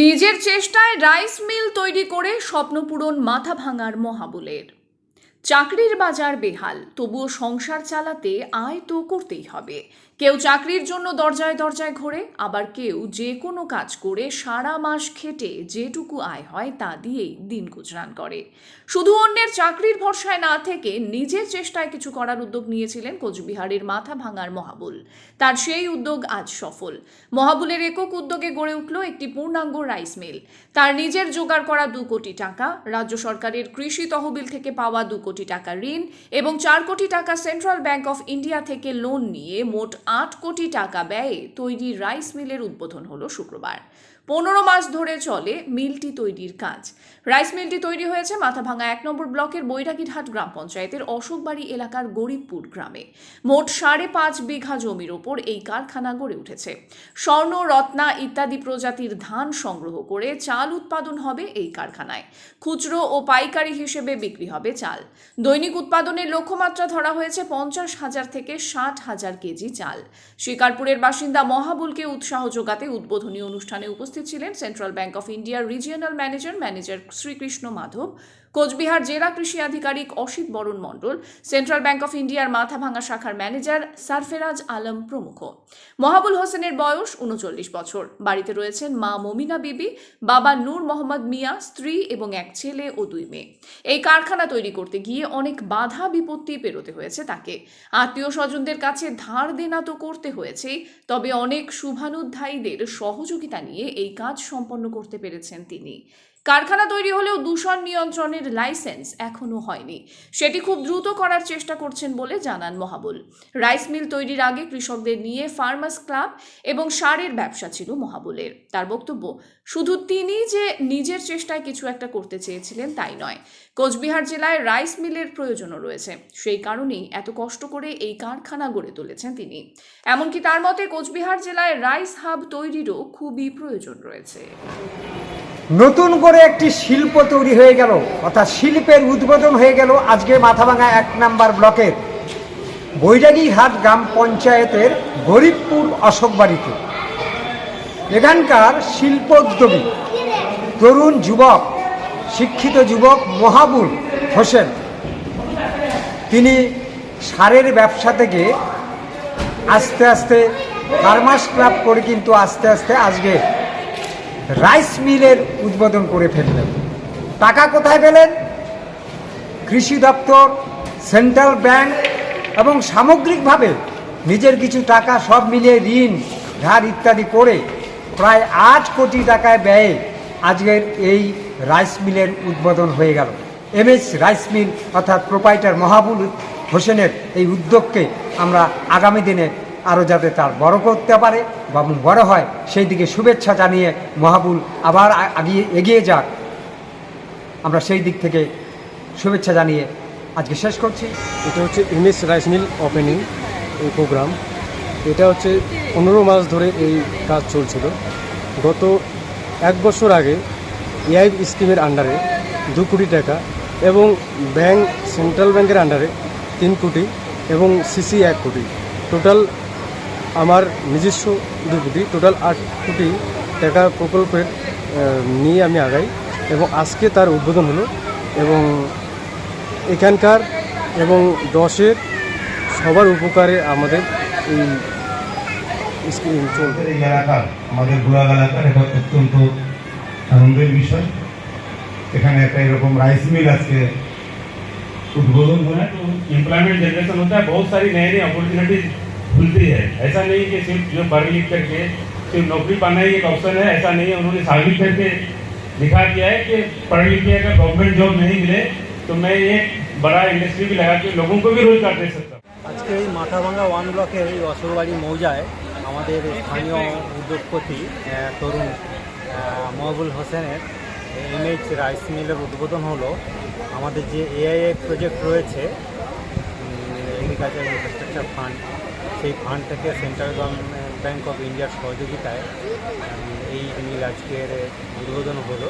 নিজের চেষ্টায় rice mill তৈরি করে স্বপ্নপূরণ মাথা ভাঙার মহাবুলের। চাকরির বাজার বেহাল, তবুও সংসার চালাতে আয় তো করতেই হবে। কেউ চাকরির জন্য দরজায় দরজায় ঘোরে, আবার কেউ যে কোনো কাজ করে সারা মাস খেটে যেটুকু আয় হয় তা দিয়েই দিন গুজরান করে। শুধু অন্যের চাকরির ভরসায় না থেকে নিজের চেষ্টায় কিছু করার উদ্যোগ নিয়েছিলেন কোচবিহারের মাথা ভাঙার মহাবুল। তার সেই উদ্যোগ আজ সফল। মহাবুলের একক উদ্যোগে গড়ে উঠল একটি পূর্ণাঙ্গ রাইস মিল। তার নিজের জোগাড় করা 2 কোটি টাকা, রাজ্য সরকারের কৃষি তহবিল থেকে পাওয়া 2 কোটি টাকা ঋণ এবং 4 কোটি টাকা সেন্ট্রাল ব্যাংক অফ ইন্ডিয়া থেকে লোন নিয়ে মোট 8 কোটি টাকা ব্যয়ে তৈরি রাইস মিলের উদ্বোধন হলো শুক্রবার। 15 মাস ধরে চলে মিলটি তৈরির কাজ। রাইস মিলটি তৈরি হয়েছে মাথাভাঙা 1 নম্বর ব্লকের বৈরাগীরহাট গ্রাম পঞ্চায়েতের অশোকবাড়ি এলাকার গরিবপুর গ্রামে। মোট 5.5 বিঘা জমির ওপর এই কারখানা গড়ে উঠেছে। স্বর্ণ, রত্না ইত্যাদি প্রজাতির ধান সংগ্রহ করে চাল উৎপাদন হবে এই কারখানায়। খুচরো ও পাইকারি হিসেবে বিক্রি হবে চাল। দৈনিক উৎপাদনের লক্ষ্যমাত্রা ধরা হয়েছে 50,000 থেকে 60,000 কেজি চাল। শিকারপুরের বাসিন্দা মহাবুলকে উৎসাহ যোগাতে উদ্বোধনী অনুষ্ঠানে উপস্থিত ছিলেন সেন্ট্রাল ব্যাংক অফ ইন্ডিয়ার রিজিয়নাল ম্যানেজার শ্রীকৃষ্ণ মাধব, কোচবিহার জেলা কৃষি আধিকারিক অসিত বরণ মণ্ডল, সেন্ট্রাল ব্যাংক অফ ইন্ডিয়ার মাথাভাঙা শাখার ম্যানেজার সারফেরাজ আলম প্রমুখ। মহাবুল হোসেনের বয়স 39 বছর। বাড়িতে রয়েছেন মা মমিনা বিবি, বাবা নূর মোহাম্মদ মিয়া, স্ত্রী এবং 1 ছেলে ও 2 মেয়ে। এই কারখানা তৈরি করতে গিয়ে অনেক বাধা বিপত্তি পেরোতে হয়েছে তাকে। আত্মীয় স্বজনদের কাছে ধার দেনা তো করতে হয়েছে, তবে অনেক শুভানুধ্যায়ীদের সহযোগিতা নিয়ে এই কাজ সম্পন্ন করতে পেরেছেন তিনি। কারখানা তৈরি হলেও দূষণ নিয়ন্ত্রণের লাইসেন্স এখনো হয়নি। সেটি খুব দ্রুত করার চেষ্টা করছেন বলে জানান মহাবুল। রাইস মিল তৈরির আগে কৃষকদের নিয়ে ফার্মার্স ক্লাব এবং সারের ব্যবসা ছিল মহাবুলের। তার বক্তব্য, শুধু তিনি যে নিজের চেষ্টায় কিছু একটা করতে চেয়েছিলেন তাই নয়, কোচবিহার জেলায় রাইস মিলের প্রয়োজনও রয়েছে। সেই কারণেই এত কষ্ট করে এই কারখানা গড়ে তুলেছেন তিনি। এমনকি তার মতে কোচবিহার জেলায় রাইস হাব তৈরিরও খুবই প্রয়োজন রয়েছে। নতুন করে একটি শিল্প তৈরি হয়ে গেল, অর্থাৎ শিল্পের উদ্বোধন হয়ে গেল আজকে মাথাভাঙা 1 নম্বর ব্লকের বৈরাগীরহাট গ্রাম পঞ্চায়েতের গরিবপুর অশোকবাড়িতে। এখানকার শিল্পোদ্যোগী তরুণ যুবক, শিক্ষিত যুবক মহাবুল হোসেন, তিনি সারের ব্যবসা থেকে আস্তে আস্তে ফার্মার্স ক্লাব করে কিন্তু আস্তে আস্তে আজকে রাইস মিলের উদ্বোধন করে ফেললেন। টাকা কোথায় পেলেন? কৃষি দপ্তর, সেন্ট্রাল ব্যাংক এবং সামগ্রিকভাবে নিজের কিছু টাকা সব মিলিয়ে ঋণ ধার ইত্যাদি করে প্রায় 8 কোটি টাকায় ব্যয়ে আজকের এই রাইস মিলের উদ্বোধন হয়ে গেল। MS রাইস মিল অর্থাৎ প্রোপাইটার মহাবুল হোসেনের এই উদ্যোগকে আমরা আগামী দিনে আরও যাতে তার বড় করতে পারে বা বড় হয় সেই দিকে শুভেচ্ছা জানিয়ে মহাবুল আবার এগিয়ে যাক, আমরা সেই দিক থেকে শুভেচ্ছা জানিয়ে আজকে শেষ করছি। এটা হচ্ছে MS রাইস মিল ওপেনিং এই প্রোগ্রাম। এটা হচ্ছে 15 মাস ধরে এই কাজ চলছিল। গত 1 বছর আগে AI স্কিমের আন্ডারে 2 কোটি টাকা এবং সেন্ট্রাল ব্যাংকের আন্ডারে 3 কোটি এবং CC 1 কোটি, টোটাল আমার নিজস্ব 2 কোটি, টোটাল 8 কোটি টাকা প্রকল্পের নিয়ে আমি আগাই এবং আজকে তার উদ্বোধন হলো এবং এখানকার এবং 10-এর সবার উপকারে আমাদের এই স্কিম চলবে। এই এলাকার, আমাদের বুড়াগ এলাকার এটা অত্যন্ত আনন্দের বিষয়। এখানে একটা এরকম রাইস मिल আজকে उद्बोधन हुआ है, तो एम्प्लॉयमेंट जनरेशन होता है, बहुत सारी नई नई अपॉर्चुनिटीज खुलती है। ऐसा नहीं कि सिर्फ जो पढ़ लिख करके सिर्फ नौकरी पाना ही एक ऑप्शन है, ऐसा नहीं है। उन्होंने साबित करके दिखा दिया है कि पढ़ लिख के अगर गवर्नमेंट जॉब नहीं मिले तो मैं एक बड़ा इंडस्ट्री भी लगा के लोगों को भी रोजगार दे सकता हूँ। আজকে এই মাথাভাঙা 1 ব্লকের এই অশোকবাড়ি মৌজায় আমাদের স্থানীয় উদ্যোগপতি তরুণ মহাবুল হোসেনের MS রাইস মিলের উদ্বোধন হলো। আমাদের যে AIA প্রজেক্ট রয়েছে, এগ্রিকালচার ইনফ্রাস্ট্রাকচার ফান্ড, সেই ফান্ড থেকে সেন্ট্রাল ব্যাংক অফ ইন্ডিয়ার সহযোগিতায় এই মিল আজকের উদ্বোধন হলো।